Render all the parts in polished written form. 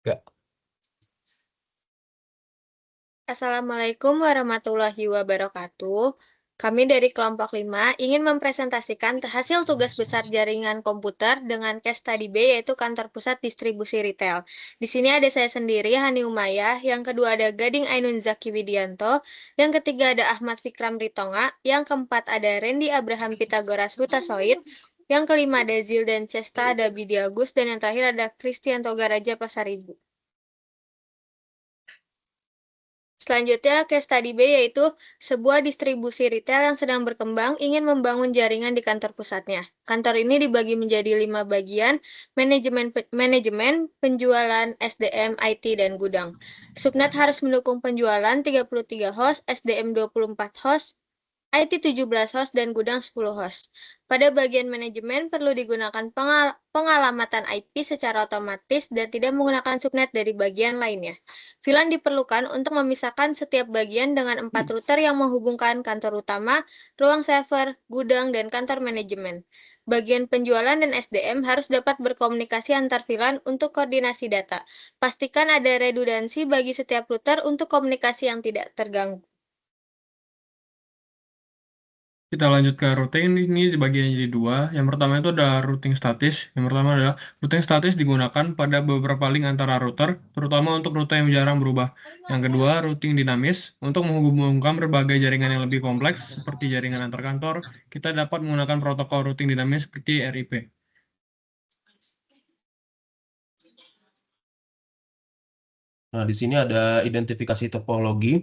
Gak. Assalamualaikum warahmatullahi wabarakatuh. Kami dari kelompok 5 ingin mempresentasikan hasil tugas besar jaringan komputer dengan case study B, yaitu kantor pusat distribusi retail. Di sini ada saya sendiri, Hani Umayyah, yang kedua ada Gading Ainun Zaki Widianto, yang ketiga ada Ahmad Fikram Ritonga, yang keempat ada Randy Abraham Pitagoras Hutasoid, yang kelima ada Zildan Cesta ada Bidi Agus, dan yang terakhir ada Kristianto Garaja Pasaribu. Selanjutnya, case study B yaitu sebuah distribusi retail yang sedang berkembang ingin membangun jaringan di kantor pusatnya. Kantor ini dibagi menjadi 5 bagian, manajemen, penjualan, SDM, IT, dan gudang. Subnet harus mendukung penjualan 33 host, SDM 24 host, IT 17 host, dan gudang 10 host. Pada bagian manajemen perlu digunakan pengalamatan IP secara otomatis dan tidak menggunakan subnet dari bagian lainnya. VLAN diperlukan untuk memisahkan setiap bagian dengan 4 router yang menghubungkan kantor utama, ruang server, gudang, dan kantor manajemen. Bagian penjualan dan SDM harus dapat berkomunikasi antar VLAN untuk koordinasi data. Pastikan ada redundansi bagi setiap router untuk komunikasi yang tidak terganggu. Kita lanjut ke routing, ini dibaginya jadi dua. Yang pertama itu ada routing statis. Yang pertama adalah routing statis digunakan pada beberapa link antara router, terutama untuk rute yang jarang berubah. Yang kedua, routing dinamis. Untuk menghubungkan berbagai jaringan yang lebih kompleks, seperti jaringan antar kantor, kita dapat menggunakan protokol routing dinamis seperti RIP. Nah, di sini ada identifikasi topologi.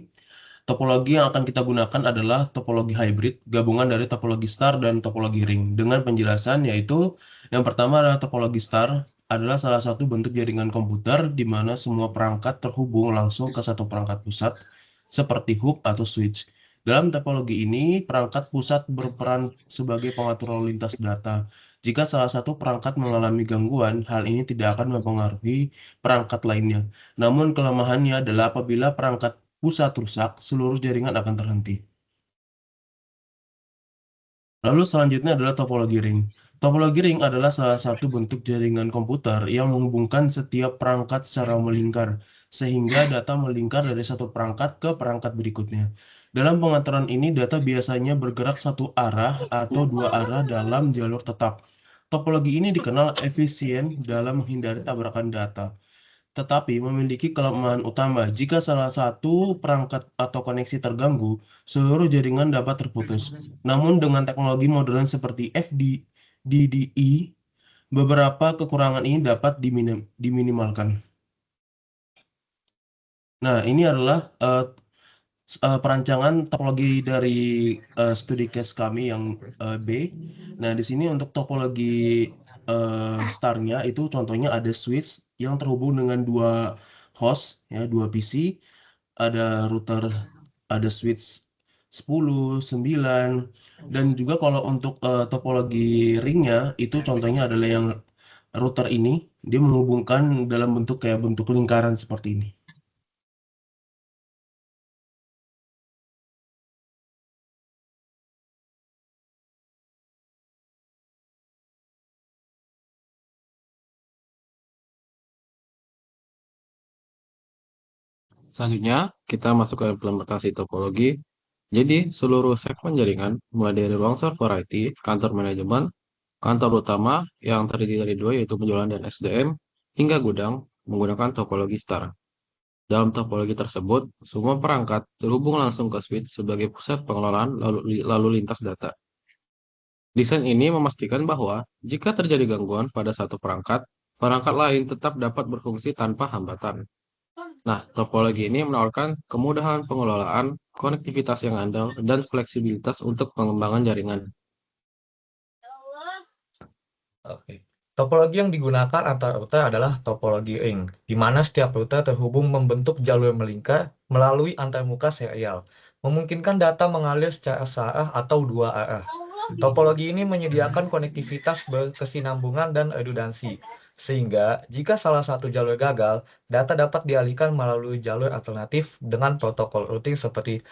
Topologi yang akan kita gunakan adalah topologi hybrid, gabungan dari topologi star dan topologi ring. Dengan penjelasan yaitu yang pertama adalah topologi star adalah salah satu bentuk jaringan komputer di mana semua perangkat terhubung langsung ke satu perangkat pusat seperti hub atau switch. Dalam topologi ini, perangkat pusat berperan sebagai pengatur lalu lintas data. Jika salah satu perangkat mengalami gangguan, hal ini tidak akan mempengaruhi perangkat lainnya. Namun kelemahannya adalah apabila perangkat pusat rusak, seluruh jaringan akan terhenti. Lalu selanjutnya adalah topologi ring. Topologi ring adalah salah satu bentuk jaringan komputer yang menghubungkan setiap perangkat secara melingkar, sehingga data melingkar dari satu perangkat ke perangkat berikutnya. Dalam pengaturan ini, data biasanya bergerak satu arah atau dua arah dalam jalur tetap. Topologi ini dikenal efisien dalam menghindari tabrakan data, tetapi memiliki kelemahan utama. Jika salah satu perangkat atau koneksi terganggu, seluruh jaringan dapat terputus. Namun dengan teknologi modern seperti FDDI, beberapa kekurangan ini dapat diminimalkan. Nah, ini adalah perancangan topologi dari studi case kami yang B. Nah, di sini untuk topologi starnya itu contohnya ada switch yang terhubung dengan dua host, ya, dua PC, ada router, ada switch 10, 9, dan juga kalau untuk topologi ringnya itu contohnya adalah yang router ini, dia menghubungkan dalam bentuk kayak bentuk lingkaran seperti ini. Selanjutnya, kita masuk ke implementasi topologi. Jadi, seluruh segmen jaringan, mulai dari ruang server IT, kantor manajemen, kantor utama yang terdiri dari dua yaitu penjualan dan SDM, hingga gudang menggunakan topologi star. Dalam topologi tersebut, semua perangkat terhubung langsung ke switch sebagai pusat pengelolaan lalu lintas data. Desain ini memastikan bahwa jika terjadi gangguan pada satu perangkat, perangkat lain tetap dapat berfungsi tanpa hambatan. Nah, topologi ini menawarkan kemudahan pengelolaan, konektivitas yang andal, dan fleksibilitas untuk pengembangan jaringan. Oke. Topologi yang digunakan antar router adalah topologi ring, di mana setiap router terhubung membentuk jalur melingkar melalui antarmuka serial, memungkinkan data mengalir secara searah atau dua arah. Topologi ini menyediakan konektivitas berkesinambungan dan redundansi, sehingga jika salah satu jalur gagal, data dapat dialihkan melalui jalur alternatif dengan protokol routing seperti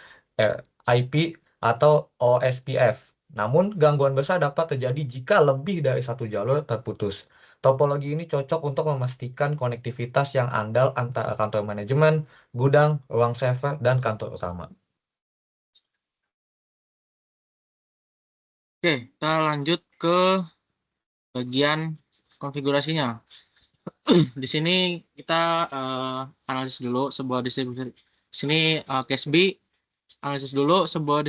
IP atau OSPF. Namun, gangguan besar dapat terjadi jika lebih dari satu jalur terputus. Topologi ini cocok untuk memastikan konektivitas yang andal antara kantor manajemen, gudang, ruang server, dan kantor utama. Oke, kita lanjut ke bagian konfigurasinya. Di sini kita analisis dulu sebuah distribusi. Di sini case B, analisis dulu sebuah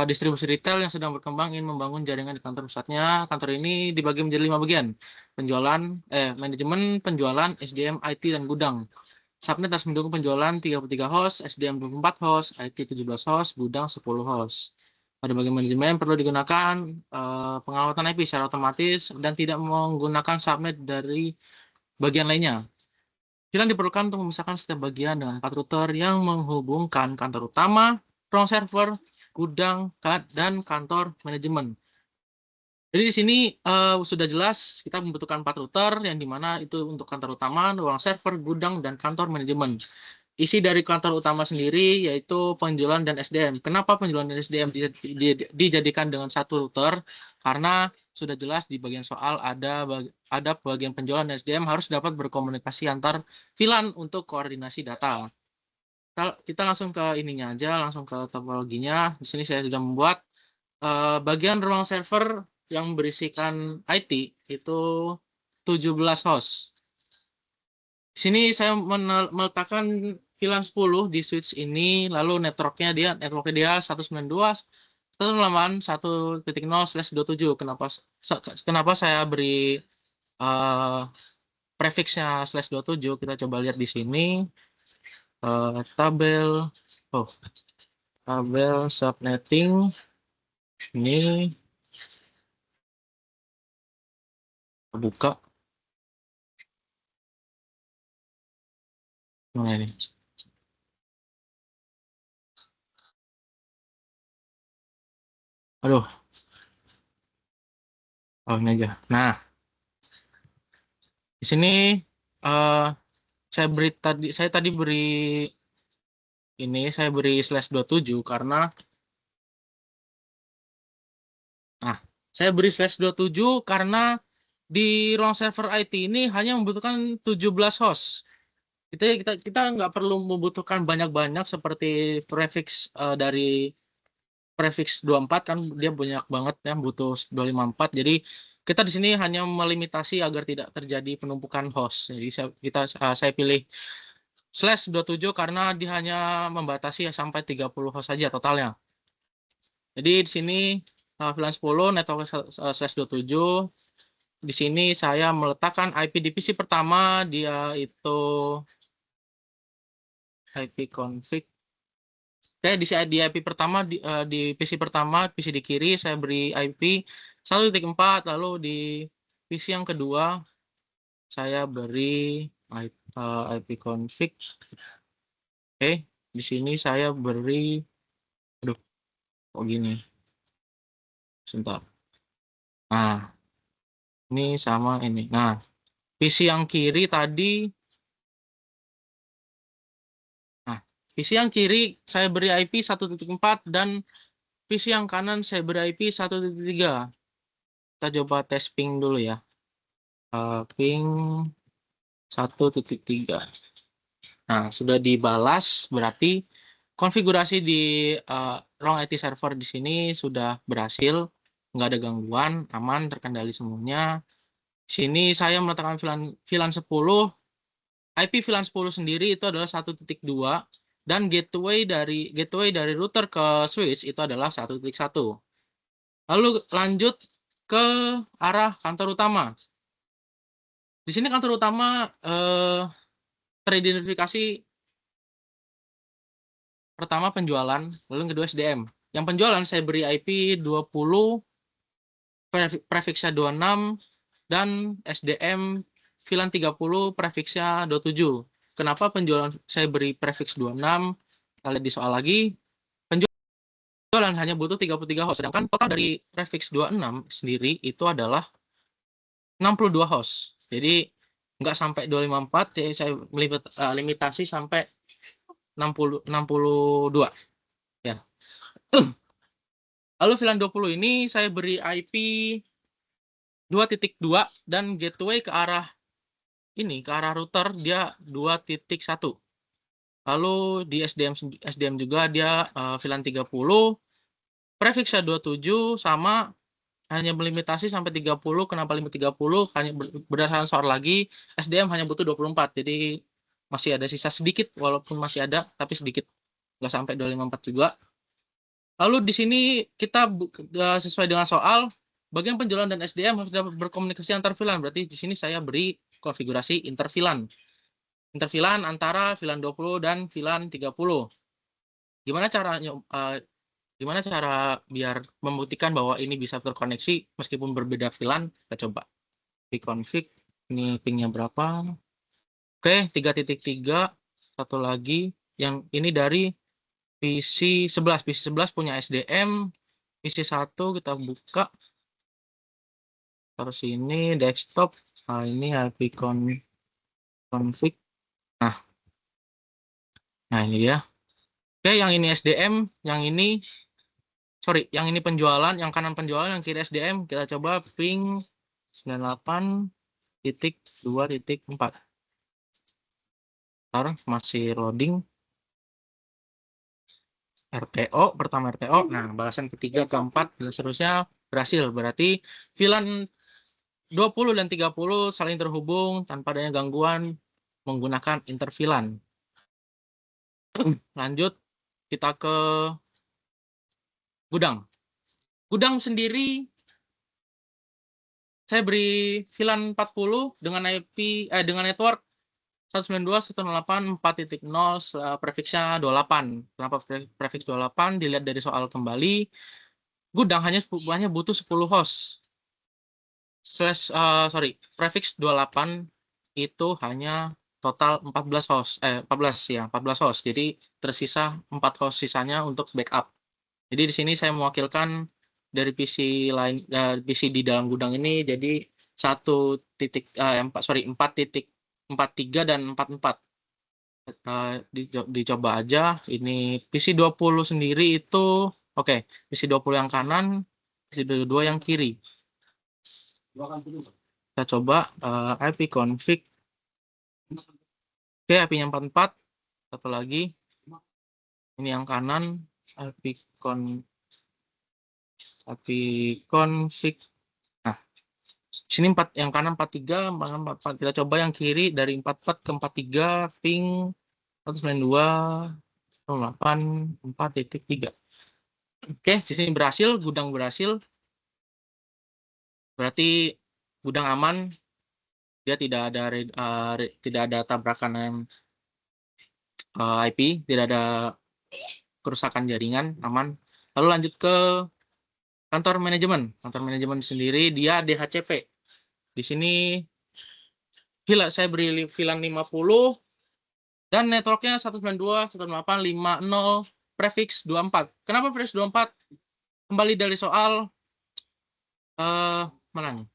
distribusi retail yang sedang berkembang ingin membangun jaringan di kantor pusatnya. Kantor ini dibagi menjadi 5 bagian. Manajemen, penjualan, SDM, IT, dan gudang. Subnet harus mendukung penjualan 33 host, SDM 24 host, IT 17 host, gudang 10 host. Pada bagian manajemen perlu digunakan pengawasan IP secara otomatis dan tidak menggunakan subnet dari bagian lainnya. Pilihan diperlukan untuk memisahkan setiap bagian dengan 4 router yang menghubungkan kantor utama, ruang server, gudang, dan kantor manajemen. Jadi di sini sudah jelas kita membutuhkan 4 router yang dimana itu untuk kantor utama, ruang server, gudang, dan kantor manajemen. Isi dari kantor utama sendiri yaitu penjualan dan SDM. Kenapa penjualan dan SDM dijadikan dengan satu router? Karena sudah jelas di bagian soal ada bagian penjualan dan SDM harus dapat berkomunikasi antar VLAN untuk koordinasi data. Kita langsung ke ininya aja, langsung ke topologinya. Di sini saya sudah membuat bagian ruang server yang berisikan IT itu 17 host. Di sini saya meletakkan VLAN 10 di switch ini, lalu networknya dia 168.1.1.0/27. Kenapa saya beri prefixnya /27? Kita coba lihat di sini tabel subnetting ini buka. Mana ini? Aduh. Oh, ini aja. Nah, di sini saya tadi beri ini, saya beri /27 karena saya beri /27 karena di ruang server IT ini hanya membutuhkan 17 host. Kita nggak perlu membutuhkan banyak-banyak seperti prefix dari prefix 24 kan dia banyak banget ya, butuh 254. Jadi kita di sini hanya melimitasi agar tidak terjadi penumpukan host. Jadi saya pilih /27 karena dia hanya membatasi sampai 30 host saja totalnya. Jadi di sini VLAN 10 network /27. Di sini saya meletakkan IP di PC pertama, dia itu IP config. Oke, di IP pertama di PC pertama, PC di kiri saya beri IP 1.4, lalu di PC yang kedua saya beri IP config. Oke, di sini saya beri kok gini. Sebentar. Nah, ini sama ini. Nah, PC yang kiri tadi PC yang kiri saya beri IP 1.4 dan PC yang kanan saya beri IP 1.3. Kita coba tes ping dulu ya. Ping 1.3. Nah, sudah dibalas berarti konfigurasi di ruang IT server di sini sudah berhasil, nggak ada gangguan, aman, terkendali semuanya. Di sini saya meletakkan VLAN 10. IP VLAN 10 sendiri itu adalah 1.2 dan gateway dari router ke switch itu adalah 1.1. Lalu lanjut ke arah kantor utama. Di sini kantor utama teridentifikasi pertama penjualan, lalu yang kedua SDM. Yang penjualan saya beri IP 20, prefixnya 26, dan SDM VLAN 30, prefixnya 27. Kenapa penjualan saya beri prefix 26? Kita lihat di soal lagi. Penjualan hanya butuh 33 host, sedangkan total dari prefix 26 sendiri itu adalah 62 host. Jadi nggak sampai 254, jadi saya limitasi sampai 62 ya. Lalu VLAN 20 ini saya beri IP 2.2 dan gateway ke arah router dia 2.1. Lalu di SDM juga dia VLAN 30, prefiksnya 27 sama, hanya melimitasi sampai 30. Kenapa limit 30? Hanya berdasarkan soal lagi, SDM hanya butuh 24. Jadi masih ada sisa sedikit, walaupun masih ada, tapi sedikit. Nggak sampai 254 juga. Lalu di sini kita sesuai dengan soal, bagian penjualan dan SDM harus dapat berkomunikasi antar VLAN. Berarti di sini saya beri konfigurasi interVLAN. InterVLAN antara VLAN 20 dan VLAN 30. Gimana cara biar membuktikan bahwa ini bisa terkoneksi meskipun berbeda VLAN? Kita coba vconfig, ini pingnya berapa? Oke, 3.3, satu lagi yang ini dari PC 11. PC 11 punya SDM, PC 1 kita buka. Terus ini desktop, nah ini vconfig. Nah ini dia. Oke, yang ini SDM, yang ini penjualan, yang kanan penjualan, yang kiri SDM. Kita coba ping 98.2.4. Sekarang masih loading. RTO, pertama RTO. Nah, balasan ketiga, keempat, dan seterusnya berhasil. Berarti VLAN 20 dan 30 saling terhubung tanpa adanya gangguan menggunakan interVLAN. Lanjut, kita ke gudang. Gudang sendiri saya beri VLAN 40 dengan dengan network 192.168.4.0, prefiksnya 28. Kenapa prefiks 28? Dilihat dari soal kembali. Gudang hanya butuh 10 host. Prefiks 28 itu hanya total 14 host. 14 host. Jadi tersisa 4 host sisanya untuk backup. Jadi di sini saya mewakilkan dari PC lain, PC di dalam gudang ini, jadi 4.43 dan 44. Dicoba aja. Ini PC 20 sendiri itu, oke, PC 20 yang kanan, PC 22 yang kiri. Kita coba ipconfig. Oke, IP-nya 44. Satu lagi. Ini yang kanan, ipconfig. Nah, sini yang kanan 43, 44. Kita coba yang kiri dari 44 ke 43, ping 192.0.8.4.3. Oke, di sini berhasil, gudang berhasil. Berarti gudang aman. Dia tidak ada tabrakan IP, tidak ada kerusakan jaringan, aman. Lalu lanjut ke kantor manajemen. Kantor manajemen sendiri dia DHCP. Di sini saya beri VLAN 50 dan networknya 192.168.50, prefiks 24. Kenapa prefiks 24? Kembali dari soal mana nih?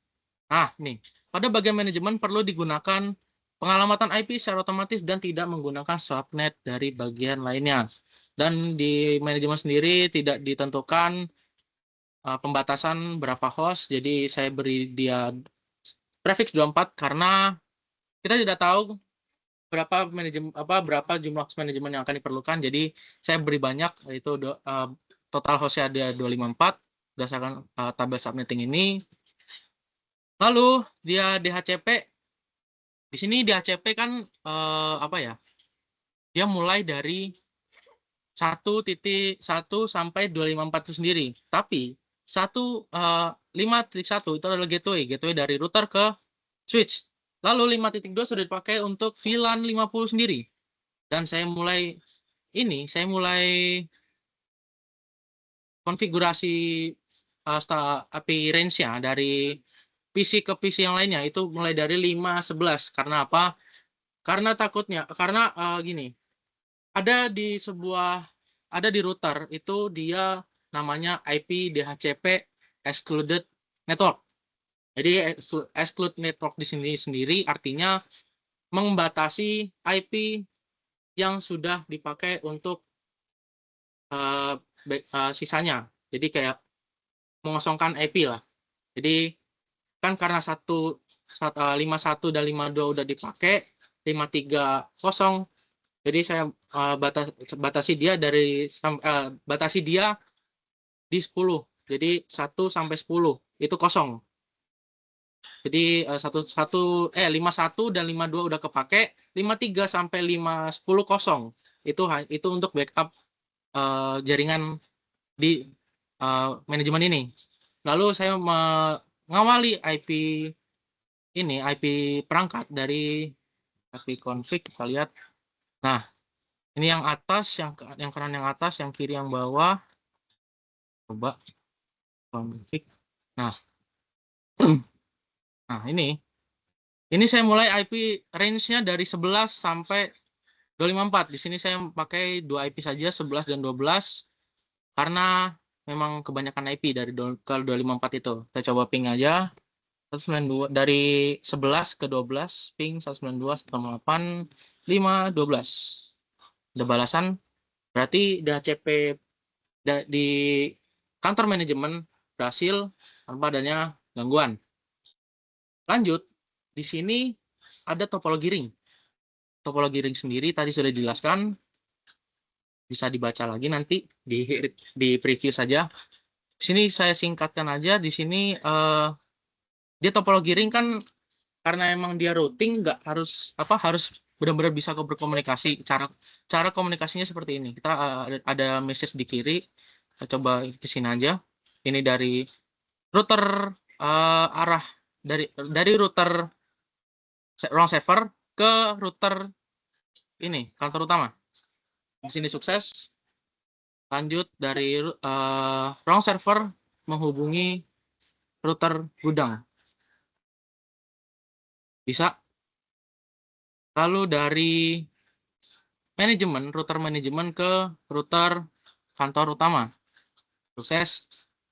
Nah, nih. Pada bagian manajemen perlu digunakan pengalamatan IP secara otomatis dan tidak menggunakan subnet dari bagian lainnya. Dan di manajemen sendiri tidak ditentukan pembatasan berapa host. Jadi saya beri dia prefiks 24 karena kita tidak tahu berapa jumlah host manajemen yang akan diperlukan. Jadi saya beri banyak, yaitu total hostnya ada 254 berdasarkan tabel subnetting ini. Lalu dia DHCP. Di sini DHCP kan dia mulai dari 1.1 sampai 254 itu sendiri. Tapi 5.1 itu adalah gateway dari router ke switch. Lalu 5.2 sudah dipakai untuk VLAN 50 sendiri. Dan saya mulai konfigurasi IP range-nya dari PC ke PC yang lainnya itu mulai dari 5.11. Karena apa? Karena gini. Ada di router itu dia namanya IP DHCP excluded network. Jadi exclude network di sini sendiri artinya membatasi IP yang sudah dipakai untuk sisanya. Jadi kayak mengosongkan IP lah. Jadi kan karena 51 dan 52 udah dipakai, 530. Jadi saya batasi dia di 10. Jadi 1 sampai 10 itu kosong. Jadi 51 dan 52 udah kepake, 53 sampai 10 kosong. Itu untuk backup jaringan di manajemen ini. Lalu saya mengawali IP perangkat dari IP config, kita lihat. Nah, ini yang atas, yang kanan yang atas, yang kiri yang bawah. Coba config. Nah, nah ini saya mulai IP range-nya dari 11 sampai 254. Di sini saya pakai 2 IP saja, 11 dan 12, karena memang kebanyakan IP dari ke 254 itu. Kita coba ping aja. 192 dari 11 ke 12, ping 192.168.512. Ada balasan, berarti DHCP di kantor manajemen berhasil tanpa adanya gangguan. Lanjut, di sini ada topologi ring. Topologi ring sendiri tadi sudah dijelaskan, bisa dibaca lagi nanti di preview saja. Di sini saya singkatkan aja. Di sini dia topologi ring kan karena emang dia routing, nggak harus benar-benar bisa berkomunikasi. Cara komunikasinya seperti ini. Kita ada message di kiri. Kita coba ke sini aja. Ini dari router arah dari router ruang server ke router ini kantor utama. Di sini sukses. Lanjut dari ruang server menghubungi router gudang. Bisa. Lalu dari manajemen, router manajemen ke router kantor utama. Sukses.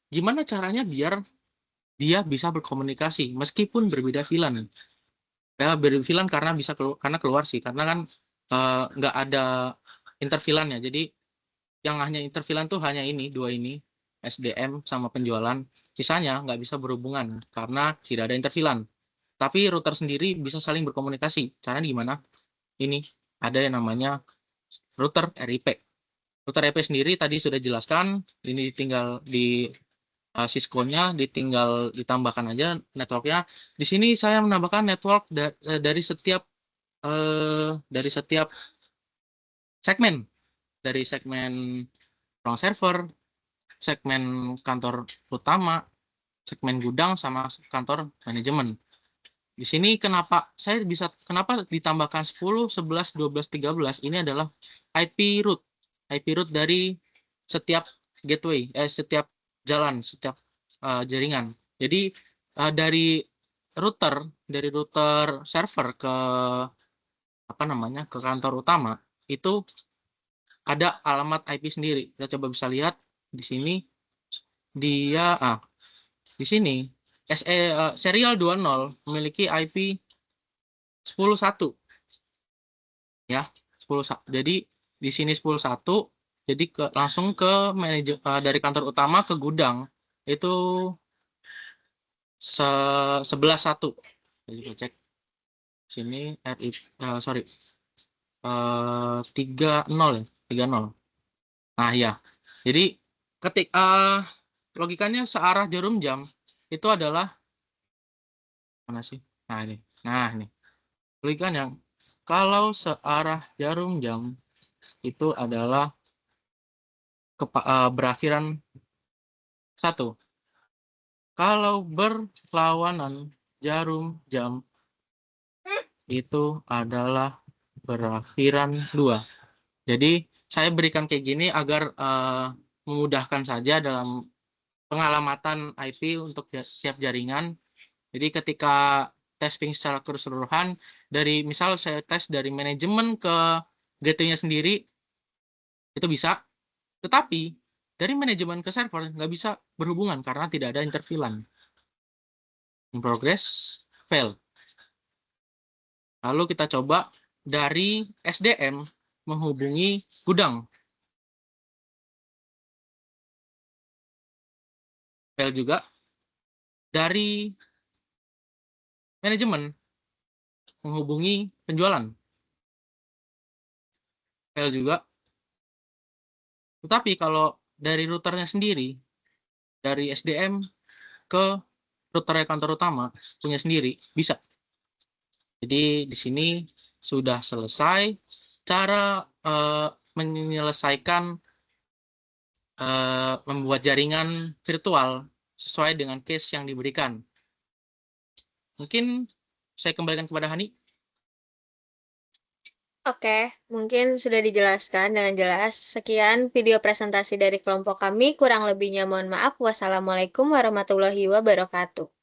Gimana caranya biar dia bisa berkomunikasi meskipun berbeda VLAN? Ya, berbeda VLAN karena karena keluar sih, karena kan nggak ada interVLAN ya. Jadi yang hanya interVLAN tuh hanya dua ini, SDM sama penjualan. Sisanya nggak bisa berhubungan karena tidak ada interVLAN. Tapi router sendiri bisa saling berkomunikasi. Caranya gimana? Ini ada yang namanya router RIP. Router RIP sendiri tadi sudah jelaskan. Ini tinggal di Cisco-nya, ditinggal ditambahkan aja networknya. Di sini saya menambahkan network dari setiap segmen. Dari segmen ruang server, segmen kantor utama, segmen gudang, sama kantor manajemen. Di sini kenapa ditambahkan 10, 11, 12, 13? Ini adalah IP root. IP root dari setiap gateway, setiap jalan, setiap jaringan. Jadi dari router server ke ke kantor utama itu ada alamat IP sendiri. Kita coba bisa lihat di sini dia di sini serial 20 memiliki IP 10.1 ya, 10.1. Jadi di sini 10.1, jadi langsung ke dari kantor utama ke gudang itu 11.1. Jadi kita cek sini 30 ya, 30. Nah ya, jadi logikanya searah jarum jam itu adalah mana sih? Nah ini logikanya kalau searah jarum jam itu adalah berakhiran 1. Kalau berlawanan jarum jam itu adalah berakhiran 2. Jadi saya berikan kayak gini agar memudahkan saja dalam pengalamatan IP untuk setiap jaringan. Jadi ketika testing secara keseluruhan, misal saya tes dari manajemen ke gateway-nya sendiri, itu bisa. Tetapi dari manajemen ke server nggak bisa berhubungan karena tidak ada interVLAN. In progress, fail. Lalu kita coba dari SDM menghubungi gudang. Fail juga. Dari manajemen menghubungi penjualan. Fail juga. Tetapi kalau dari routernya sendiri, dari SDM ke router kantor utama punya sendiri, bisa. Jadi di sini sudah selesai cara menyelesaikan membuat jaringan virtual sesuai dengan case yang diberikan. Mungkin saya kembalikan kepada Hani. Oke, mungkin sudah dijelaskan dengan jelas. Sekian video presentasi dari kelompok kami. Kurang lebihnya mohon maaf. Wassalamualaikum warahmatullahi wabarakatuh.